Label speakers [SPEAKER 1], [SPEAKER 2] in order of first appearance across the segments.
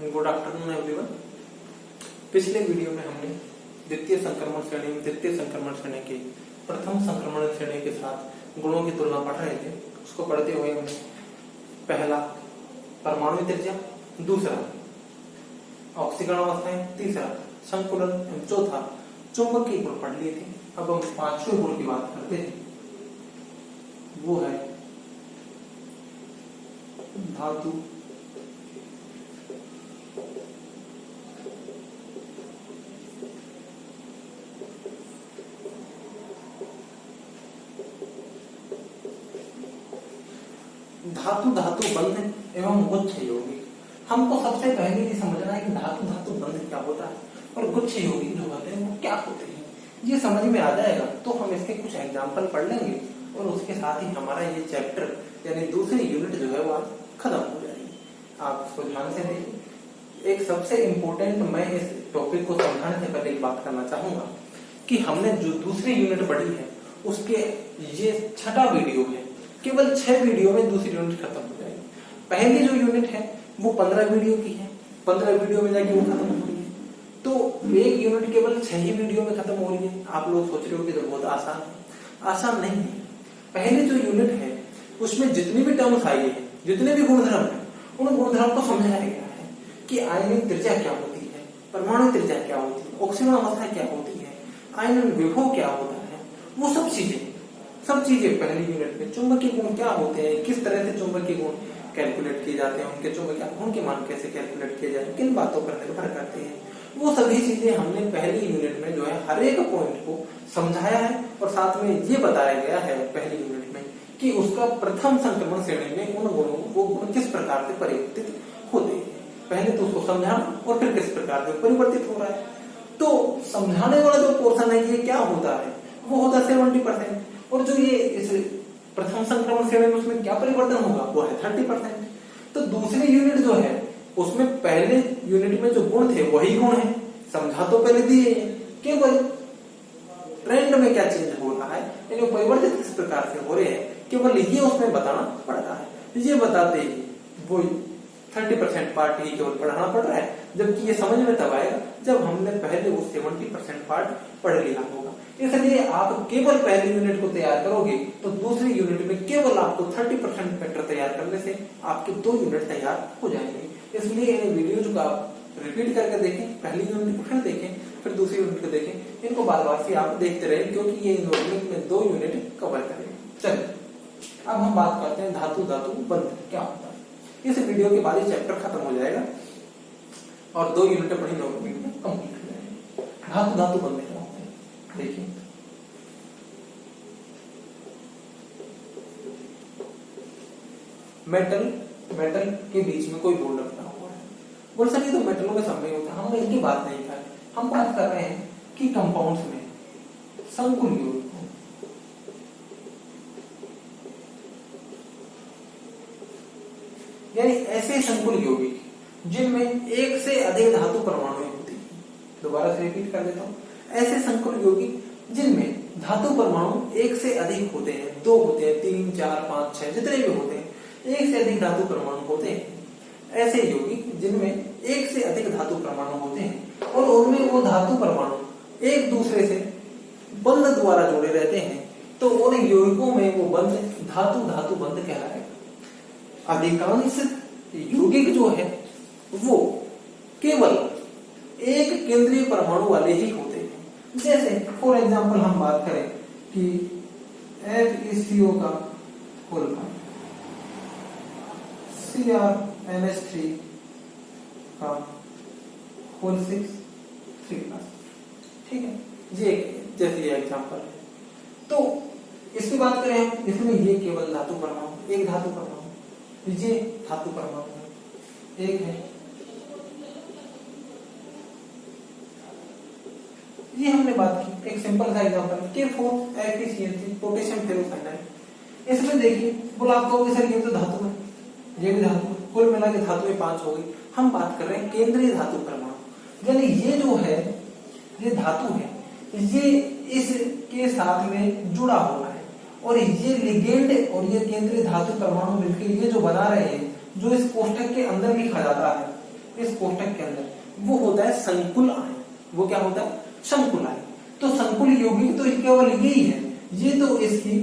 [SPEAKER 1] Good afternoon everyone. पिछले video में हमने द्वितीय संक्रमण श्रेणी के प्रथम संक्रमण श्रेणी के साथ गुणों की तुलना पढ़ रहे थे। उसको पढ़ते हुए हमने पहला परमाणु त्रिज्या, दूसरा ऑक्सीकरण अवस्थाएं, तीसरा संकुलन एवं चौथा चुंबकीय गुण पढ़ लिए थे। अब हम पांचवें गुण की बात करते हैं, वो है धातु धातु बंध एवं गुच्छ यौगिक। हमको सबसे पहले ये समझना है कि धातु बंध क्या होता है और गुच्छ यौगिक जो होते हैं वो क्या होते हैं। ये समझ में आ जाएगा तो हम इसके कुछ एग्जाम्पल पढ़ लेंगे और उसके साथ ही हमारा ये चैप्टर यानी दूसरी यूनिट जो है वो आज खत्म हो जाएगी। आप इसको ध्यान से देखिए। एक सबसे इम्पोर्टेंट मैं इस टॉपिक को समझाने से पहले एक बात करना चाहूंगा कि हमने जो दूसरी यूनिट पढ़ी है उसके ये छठा वीडियो है। केवल 6 वीडियो में दूसरी यूनिट खत्म हो जाएगी। पहली जो यूनिट है वो 15 वीडियो की है, 15 वीडियो में जाके वो खत्म हो रही है। तो एक यूनिट केवल 6 ही वीडियो में खत्म हो रही है। आप लोग सोच रहे हो कि तो बहुत आसान है, आसान नहीं है। पहली जो यूनिट है उसमें जितनी भी टर्म्स आई है, जितने भी गुणधर्म है, उन गुणधर्म को समझाया गया है कि आयनिक त्रिज्या क्या होती है, परमाणु त्रिज्या क्या होती है, ऑक्सीकरण अवस्था क्या होती है, आयनन विभव क्या होता है, वो सब चीजें पहली यूनिट में। चुंबकीय गुण क्या होते हैं, किस तरह से चुंबकीय गुण कैलकुलेट किए जाते हैं, उनके चुंबकीय गुण के मान कैसे कैलकुलेट किए जाते हैं, किन बातों पर निर्भर करते हैं, वो सभी चीजें हमने पहली यूनिट में जो है हर एक पॉइंट को समझाया है। और साथ में ये बताया गया है पहली यूनिट में कि उसका प्रथम संक्रमण श्रेणी में उन गुणों वो गुण किस प्रकार से परिवर्तित होते हैं। पहले तो उसको समझाना और फिर किस प्रकार से परिवर्तित हो रहा है। तो समझाने वाला जो पोर्शन है ये क्या होता है, वो होता है 70%। और जो ये इस प्रथम संक्रमण श्रेणी में उसमें क्या परिवर्तन होगा वो है 30%। तो दूसरी यूनिट जो है उसमें पहले यूनिट में जो गुण थे वही गुण है, समझा तो पहले दिए, केवल ट्रेंड में क्या चेंज हो रहा है यानी परिवर्तित किस प्रकार से हो रहे हैं केवल ये उसमें बताना पड़ रहा है। ये बताते ही वो 30% पार्ट ही केवल पढ़ाना पड़ रहा है, जबकि ये समझ में तब आएगा जब हमने पहले वो 70% पार्ट पढ़ लिया होगा। इसलिए आप केवल पहली यूनिट को तैयार करोगे तो दूसरी यूनिट में केवल आपको 30% पैटर्न तैयार करने से आपके 2 यूनिट तैयार हो जाएंगे। इसलिए इन वीडियो को आप रिपीट करके देखें, पहली यूनिट को फिर देखें, फिर दूसरी यूनिट को देखें। इनको बार बार से आप देखते रहे क्योंकि ये यूनिट में 2 यूनिट कवर करेंगे। चलिए अब हम बात करते हैं धातु बंध क्या होता है। इस वीडियो के बाद ये चैप्टर खत्म हो जाएगा और 2 यूनिट पढ़ी 9 मिनट में कंप्लीट हो जाएगी। धातु बंध क्या होते हैं देखिए। मेटल के बीच में कोई बोल रखा हुआ है, बोल सके तो मेटलों के समय होता है। हम इनकी बात नहीं कर रहे, हम बात कर रहे हैं कि कंपाउंड्स में संकुल यौगिक यानी ऐसे संकुल यौगिक जिनमें एक से अधिक धातु परमाणु होती है। दोबारा से रिपीट कर देता हूं, ऐसे संकुल यौगिक जिनमें धातु परमाणु एक से अधिक होते हैं, 2 होते हैं, 3, 4, 5, 6 जितने भी होते हैं, एक से अधिक धातु परमाणु होते हैं। ऐसे यौगिक जिनमें एक से अधिक धातु परमाणु होते हैं और उनमें वो धातु परमाणु एक दूसरे से बंध द्वारा जुड़े रहते हैं, तो उन यौगिकों में वो बंध धातु बंध कहलाएगा। अधिकांश यौगिक जो है वो केवल एक केंद्रीय परमाणु वाले ही होते हैं। जैसे फॉर एग्जांपल हम बात करें कि FeCO का होल CrNH3 का होल 6 3+, ठीक है। ये जैसे ये एग्जांपल है। तो इसकी बात करें हम, इसमें ये केवल धातु परमाणु, एक धातु परमाणु, ये धातु परमाणु एक है। ये हमने बात की एक सिंपल सा एग्जांपल K4FeCl3 पोटेशियम फेरोसाइनाइड। इसमें देखिए बोला आप कहोगे सर ये तो धातु है, ये भी धातु, कुल मिला के धातु में 5 हो गई। हम बात कर रहे हैं केंद्रीय धातु परमाणु, यानी ये जो है ये धातु है, ये इसके साथ में जुड़ा हुआ है और ये लिगेंड और ये केंद्रीय धातु परमाणु मिलकर ये जो बना रहे हैं, जो इस कोष्ठक के अंदर लिखा जाता है, इस कोष्टक के अंदर, वो होता है संकुल आयन। वो क्या होता है? संकुल आयन। तो संकुल यौगिक तो केवल यही है, ये तो इसकी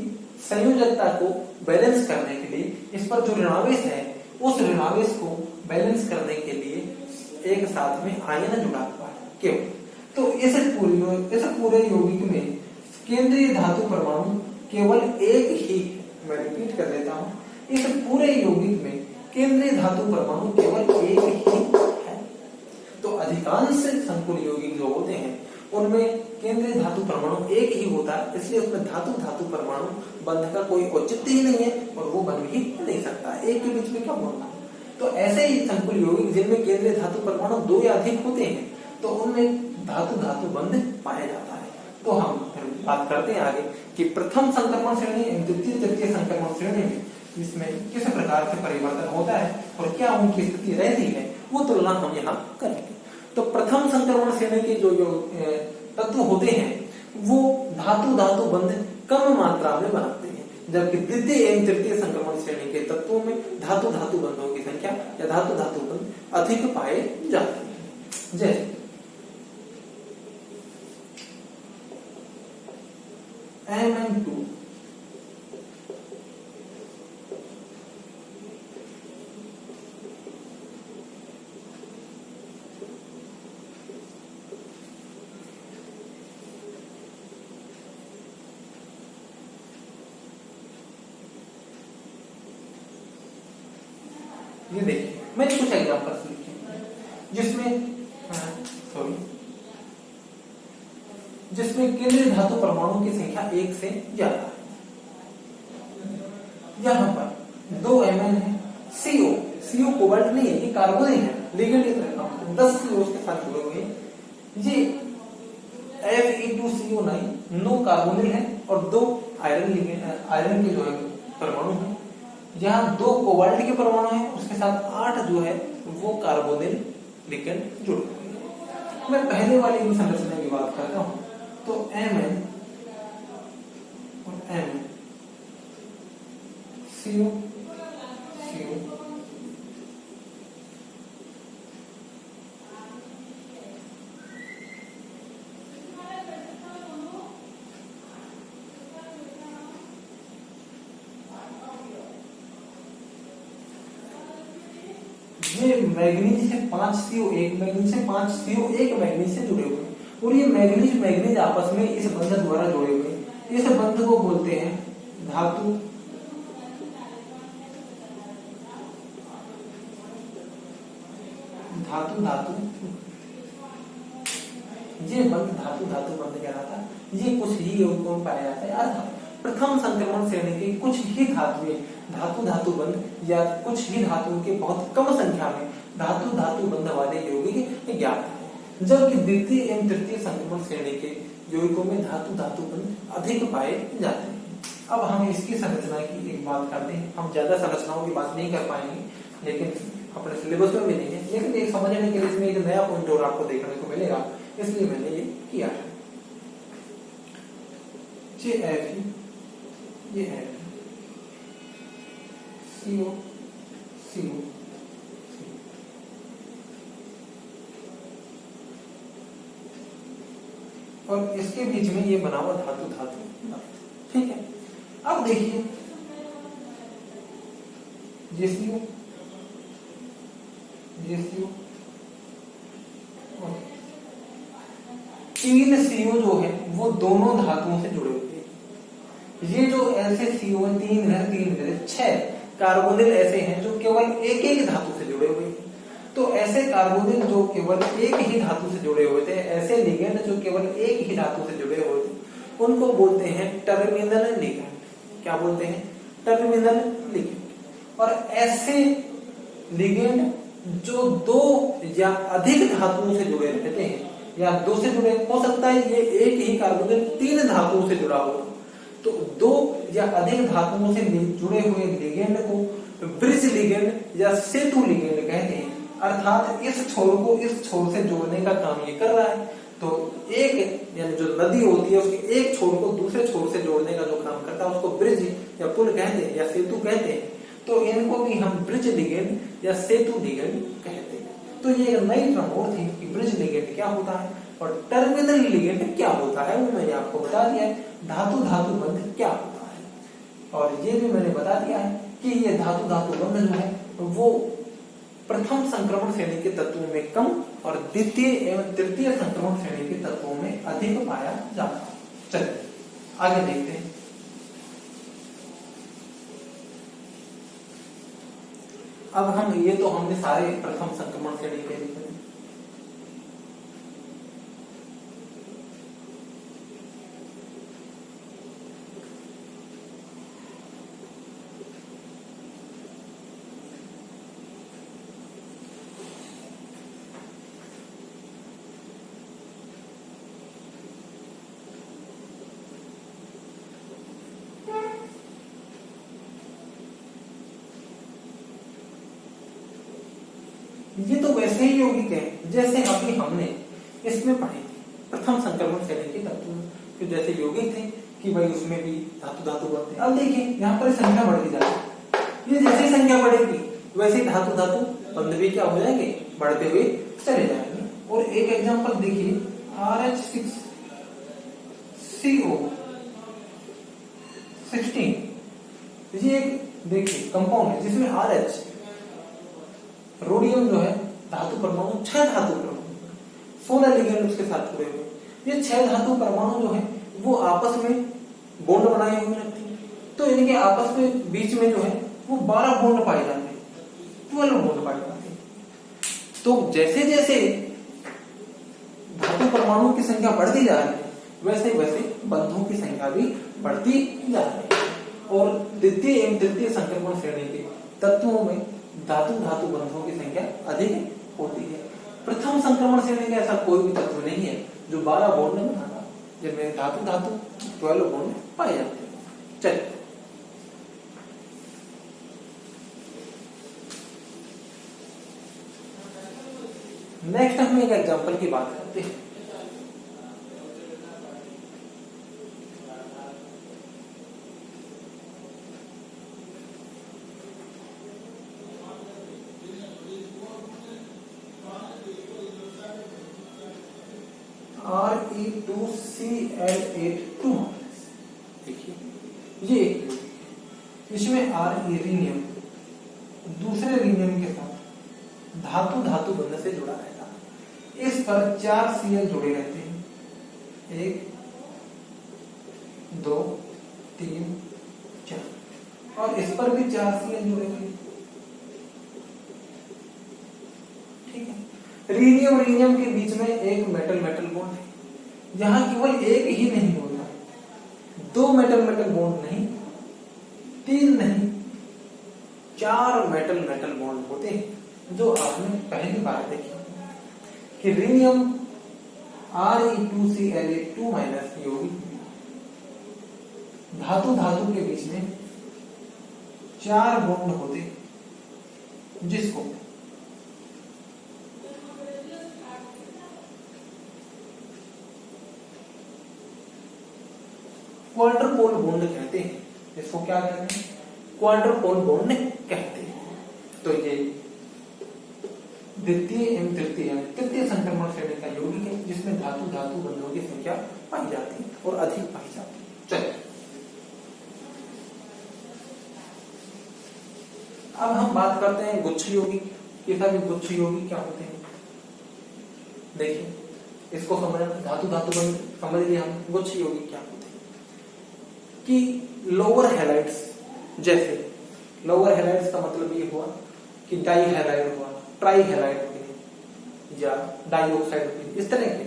[SPEAKER 1] संयोजकता को बैलेंस करने के लिए, इस पर जो ऋणावेश है उस ऋणावेश को बैलेंस करने के लिए एक साथ में आयन जुड़ा हुआ है केवल। तो इस पूरे यौगिक में केंद्रीय धातु परमाणु केवल एक ही, मैं रिपीट कर देता हूं, इस पूरे यौगिक में केंद्रीय धातु परमाणु केवल एक ही है। तो अधिकांश संकुल यौगिक जो होते हैं उनमें केंद्रीय धातु परमाणु एक ही होता है, इसलिए उसमें धातु धातु परमाणु बंध का कोई औचित्य ही नहीं है और वो बन भी नहीं सकता, एक के बीच में क्या बोलना। तो ऐसे ही संकुल यौगिक जिनमें केंद्रीय धातु परमाणु दो या अधिक होते हैं तो उनमें धातु धातु बंध पाया जाता है। तो हम फिर बात करते हैं आगे कि प्रथम संक्रमण श्रेणी, द्वितीय तृतीय संक्रमण श्रेणी में इसमें किस प्रकार से परिवर्तन होता है और क्या उनकी स्थिति रहती है, वो तुलना हम यहाँ करेंगे। तो प्रथम संक्रमण श्रेणी के जो तत्व होते हैं वो धातु धातु बंध कम मात्रा में बनाते हैं, जबकि द्वितीय एवं तृतीय संक्रमण श्रेणी के तत्वों में धातु धातु बंधों की संख्या या धातु धातु बंध अधिक पाए जाते हैं। जैसे Mn2 ये देखिए मैंने कुछ एग्जांपल्स लिखे जिसमें केंद्रीय धातु परमाणु की संख्या एक से ज्यादा है। यहाँ पर 2 Mn है, CO कोबाल्ट नहीं है, ये कार्बोनिल है, लिगेंड की तरह 10 CO के साथ जुड़े हुए हैं। ये Fe2CO9 नो कार्बोनिल है और 2 आयरन के जो है परमाणु है। यहाँ 2 कोबाल्ट के परमाणु है, उसके साथ 8 जो है वो कार्बोनिल लिगेंड जुड़े हुए हैं। मैं पहले वाली संरचना की बात करता हूँ। तो Mn और Mn CO ये मैग्नीज से 5 CO, एक मैग्नीज से 5 CO एक मैग्नीज से जुड़े हुए हैं और ये मैग्नीज आपस में इस बंध द्वारा जुड़े हुए हैं। इस बंध को बोलते हैं धातु धातु धातु। ये बंध धातु धातु बंध कहलाता है। ये कुछ ही यौगिकों में पाया जाता है। अर्थात प्रथम संक्रमण श्रेणी के कुछ ही धातुएं धातु धातु बंध या कुछ ही धातुओं के बहुत कम संख्या में धातु धातु बंध वाले यौगिक ज्ञात है, जबकि द्वितीय एवं तृतीय संक्रमण श्रेणी के यौगिकों में धातु धातु बंध अधिक पाए जाते हैं। अब हम इसकी संरचना की एक बात करते हैं। हम ज्यादा संरचनाओं की बात नहीं कर पाएंगे, लेकिन अपने सिलेबस में मिलेंगे, लेकिन एक समझने के लिए इसमें एक नया पॉइंट और आपको देखने को मिलेगा, इसलिए मैंने ये किया है। ये है CO और इसके बीच में ये बना हुआ धातु धातु, ठीक है। अब देखिए JCO और 3 CO जो है वो दोनों धातुओं से जुड़े हुए हैं। ये जो ऐसे CO 6 कार्बोनिल ऐसे हैं जो केवल एक एक धातु से जुड़े हुए हैं। तो ऐसे कार्बोनिल जो केवल एक ही धातु से जुड़े हुए थे, ऐसे लिगेंड जो केवल एक ही धातु से जुड़े हुए थे, उनको बोलते हैं टर्मिनल लिगेंड। क्या बोलते हैं? Terminal ligand. और ऐसे लिगेंड जो 2 या अधिक धातुओं से जुड़े रहते हैं, या 2 से जुड़े, हो सकता है ये एक ही कार्बोनिल 3 धातुओं से जुड़ा हो, तो 2 या अधिक धातुओं से जुड़े हुए लिगेंड को ब्रिज लिगेंड या सेतु लिगेंड कहते हैं। अर्थात इस छोर को इस छोर से जोड़ने का काम ये कर रहा है। तो एक यानी जो नदी होती है उसके एक छोर को दूसरे छोर से जोड़ने का जो काम करता है उसको ब्रिज या पुल कहते हैं या सेतु कहते हैं। तो इनको भी हम ब्रिज लिगेंड या सेतु लिगेंड कहते हैं। तो ये एक नई टर्म और थी कि ब्रिज लिगेंड क्या होता है और टर्मिनल लिगेंड क्या होता है, वो मैंने आपको बता दिया है। धातु धातु बंध क्या होता है और ये भी मैंने बता दिया है कि ये धातु धातु बंध जो है वो प्रथम संक्रमण श्रेणी के तत्वों में कम और द्वितीय एवं तृतीय संक्रमण श्रेणी के तत्वों में अधिक पाया जाता है। चलिए आगे देखते हैं। अब हम ये तो हमने सारे प्रथम संक्रमण श्रेणी के लिखे। ये तो वैसे ही यौगिक है जैसे अभी हमने इसमें पढ़े थे प्रथम संक्रमण श्रेणी के तत्व, तो जैसे यौगिक थे कि भाई उसमें भी धातु धातु बनते। अब देखिए यहाँ पर संख्या बढ़ती जा रही है, ये जैसे संख्या बढ़ेगी वैसे धातु धातु बंध भी क्या हो जाएंगे, बढ़ते हुए चले जाएंगे। और एक एग्जांपल देखिए RH6CO16, ये एक देखिए कंपाउंड है जिसमें RH रोडियम जो है धातु परमाणु 6 धातु परमाणु 16 लिगेंड उसके साथ जुड़े हुए। ये 6 धातु परमाणु जो है वो आपस में बॉन्ड बनाए हुए रहते हैं, तो इनके आपस में बीच में जो है वो 12 बॉन्ड पाए जाते हैं, 12 बॉन्ड पाए जाते हैं। तो जैसे जैसे धातु परमाणु की संख्या बढ़ती जा रही है वैसे वैसे बंधों की संख्या भी बढ़ती जा रही है। और द्वितीय एवं तृतीय संक्रमण श्रेणी के तत्वों में धातु धातु बंधों की संख्या अधिक होती है। प्रथम संक्रमण श्रेणी का ऐसा कोई भी तत्व नहीं है जो 12 बॉन्ड बनाता, जिनमें धातु धातु 12 बॉन्ड पाए जाते हैं। चलिए नेक्स्ट हम एक एग्जांपल की बात करते हैं। Re2Cl8 देखिए ये एक इसमें रीनियम दूसरे रीनियम के साथ धातु धातु बंध से जुड़ा रहता है। इस पर 4 Cl जुड़े रहते हैं, 1 2 3 4 और इस पर भी 4 Cl जुड़े हुए। ठीक है, रीनियम रीनियम के बीच में एक मेटल मेटल बॉन्ड है। यहां केवल एक ही नहीं होता, 2 मेटल मेटल बॉन्ड नहीं, 3 नहीं, 4 मेटल मेटल बॉन्ड होते हैं, जो आपने पहली बार देखी कि रीनियम Re2Cl8 यौगिक धातु धातु के बीच में 4 बॉन्ड होते, जिसको क्वाड्रपोल बॉन्ड कहते हैं। इसको क्या कहते हैं, क्वाड्रपोल बॉन्ड कहते हैं। तो ये द्वितीय एवं तृतीय संक्रमण श्रेणी का यौगिक है जिसमें धातु धातु बंधों की संख्या पाई जाती है और अधिक पाई जाती है। चलिए अब हम बात करते हैं गुच्छ यौगिक। ये सभी गुच्छ यौगिक क्या होते हैं, देखिए इसको समझना, धातु धातु बंध समझ लिया हम। गुच्छ यौगिक क्या होते हैं कि लोअर हैलाइड्स, जैसे लोअर हैलाइड्स का मतलब ये हुआ कि डाई हैलाइड हुआ, ट्राई हैलाइड हुए या डाइऑक्साइड हुए, इस तरह के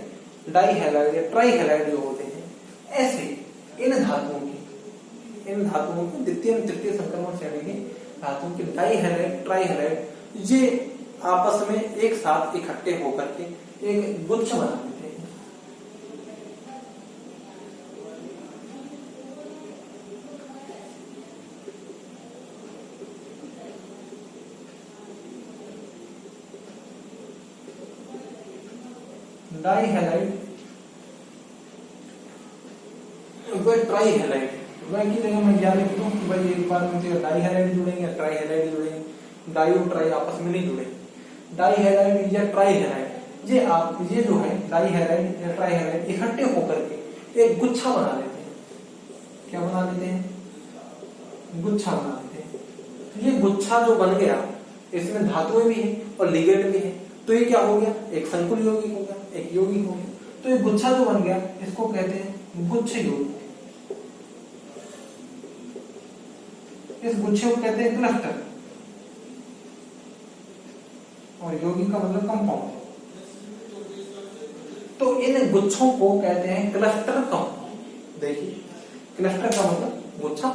[SPEAKER 1] डाई हैलाइड या ट्राई हैलाइड जो होते हैं, ऐसे इन धातुओं की द्वितीय एवं तृतीय संक्रमण श्रेणी के धातुओं के डाई हैलाइड ट्राई हैलाइड ये आपस में एक साथ इकट्ठे होकर के एक गुच्छ बना देते हैं। डाई हैलाइड ट्राई हैलाइड, वह की जगह मैं क्या लिख दूं कि भाई एक बार मुझे डाई हैलाइड जुड़ेंगे, ट्राई हैलाइड जुड़ेंगे, डाई और ट्राई आपस में नहीं जुड़े। डाइहैलाइड या ट्राइहैलाइड, ये जो है डाइहैलाइड या ट्राइहैलाइड इकट्ठे होकर के एक गुच्छा बना लेते हैं। क्या बना लेते हैं? गुच्छा बना लेते हैं। तो ये गुच्छा जो बन गया, इसमें धातुएं भी है और लिगेंड भी है, तो ये क्या हो गया? एक संकुल यौगिक हो गया, एक यौगिक हो गया। तो ये गुच्छा जो बन गया इसको कहते हैं गुच्छ यौगिक। इस गुच्छे को कहते हैं क्लस्टर, और यौगिक का मतलब कंपाउंड। तो इन गुच्छों को कहते हैं क्लस्टर कंपाउंड। देखिए, क्लस्टर का मतलब गुच्छा,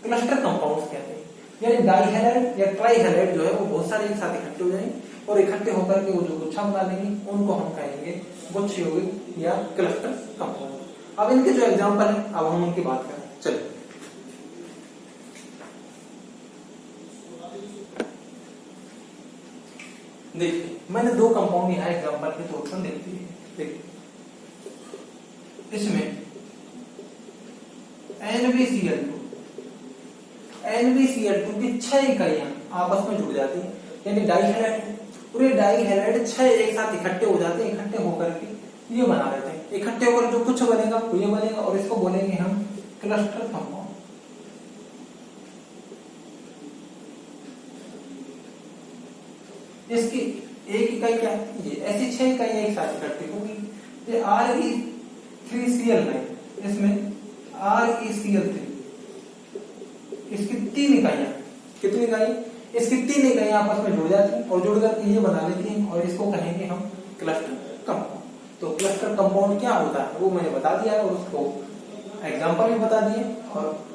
[SPEAKER 1] क्लस्टर कंपाउंड्स कहते हैं। यानी डाइहैलाइड या ट्राइहैलाइड जो है वो बहुत सारे एक साथ इकट्ठे हो जाएंगे और इकट्ठे होकर के वो जो गुच्छा बना लेंगे उनको हम कहेंगे गुच्छ यौगिक या क्लस्टर कंपाउंड। अब इनके जो एग्जांपल है, अब हम उनकी बात करें। चलिए, देखिए मैंने दो कंपाउंड यहाँ एग्जांपल के तौर पर लिख दिए। देखिए, इसमें NaBCl2 की 6 इकाइयां आपस में जुड़ जाती हैं, यानी डाइहैलाइड, पूरे डाइहैलाइड 6 एक साथ इकट्ठे हो जाते हैं। इकट्ठे होकर के ये बना लेते हैं। इकट्ठे होकर जो कुछ बनेगा वो ये बनेगा और इसको बोलेंगे हम क्लस्टर कंपाउंड। इसकी एक इकाई क्या है? ये ऐसी 6 इकाइयां एक साथ इकट्ठी होगी। ये Re3Cl9, इसमें ReCl3, इसकी 3 इकाइयां, कितनी इकाई? इसकी 3 इकाइयां आपस में जुड़ जाती हैं और जुड़ करके ये बना लेती हैं और इसको कहेंगे हम क्लस्टर कंपाउंड। तो क्लस्टर कंपाउंड क्या होता है वो मैंने बता दिया और उसको एग्जांपल भी बता दिए, और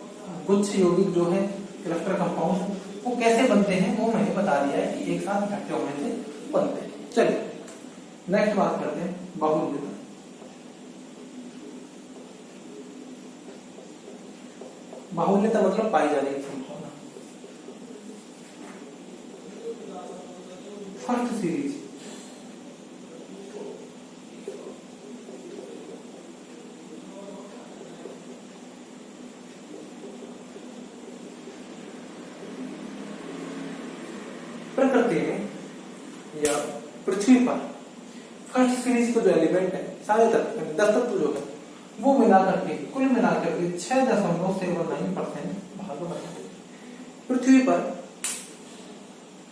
[SPEAKER 1] गुच्छ यौगिक जो है क्लस्टर कंपाउंड वो कैसे बनते हैं वो मैंने बता दिया है कि एक साथ इकट्ठे होने से बनते हैं। चलिए नेक्स्ट बात करते हैं बाहुल्यता। बाहुल्यता मतलब पाई जाने की संभावना। फर्स्ट सीरीज, प्रकृति में या पृथ्वी पर फर्स्ट सीरीज को जो एलिमेंट है, सारे तत्व 10 तत्व जो है वो मिलाकर के कुल मिलाकर के 6.79% भाग बनाते हैं। पृथ्वी पर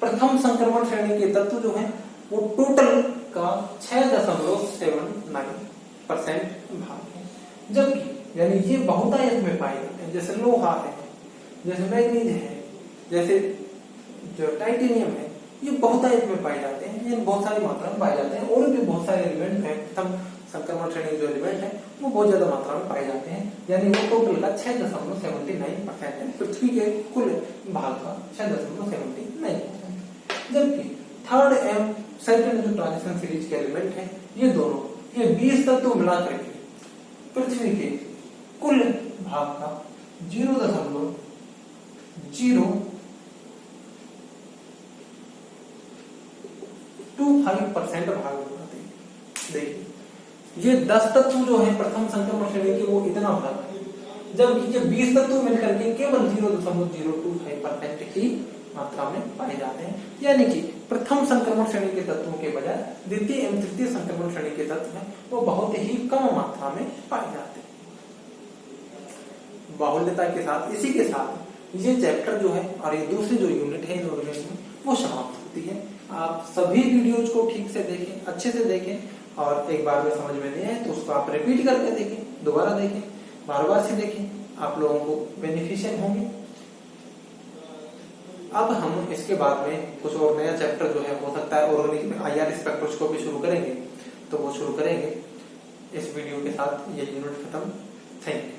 [SPEAKER 1] प्रथम संक्रमण श्रेणी के तत्व जो है वो टोटल का 6.79% भाग है। जबकि यानी ये बहुतायत में पाए जाते हैं, जैसे लोहा है, जैसे मैग्नीज है, जैसे जो टाइटेनियम है, ये बहुतायत में पाए जाते हैं, ये बहुत सारी मात्रा में पाए जाते हैं। और भी बहुत सारे एलिमेंट है, प्रथम संक्रमण श्रेणी जो एलिमेंट है वो बहुत ज्यादा मात्रा में पाए जाते हैं। यानी वो टोटल का 6.79% है, पृथ्वी के कुल भाग का 6.79%। जबकि थर्ड एंड सेकंड जो ट्रांजिशन सीरीज के एलिमेंट है, ये दोनों, ये 20 तत्व मिला करके पृथ्वी के कुल भाग का 0.025% भाग बनाते हैं। देखिए, ये 10 तत्व जो है प्रथम संक्रमण श्रेणी के वो इतना भाग है, जबकि ये 20 तत्व मिलकर के केवल 0.025% की मात्रा में पाए जाते हैं। यानी कि प्रथम संक्रमण श्रेणी के तत्वों के बजाय द्वितीय एवं तृतीय संक्रमण श्रेणी के तत्व हैं वो बहुत ही कम मात्रा में पाए जाते हैं। बाहुल्यता के साथ, इसी के साथ ये चैप्टर जो है और ये दूसरी जो यूनिट है वो समाप्त होती है। आप सभी वीडियोज को ठीक से देखें, अच्छे से देखें, और एक बार में समझ में नहीं आए तो उसको आप रिपीट करके देखें, दोबारा देखें, बार बार से देखें, आप लोगों को बेनिफिशियल होंगे। अब हम इसके बाद में कुछ और नया चैप्टर जो है हो सकता है ऑर्गेनिक में IR स्पेक्ट्रोस्कोपी शुरू करेंगे, तो वो शुरू करेंगे। इस वीडियो के साथ ये यूनिट खत्म। Thank you.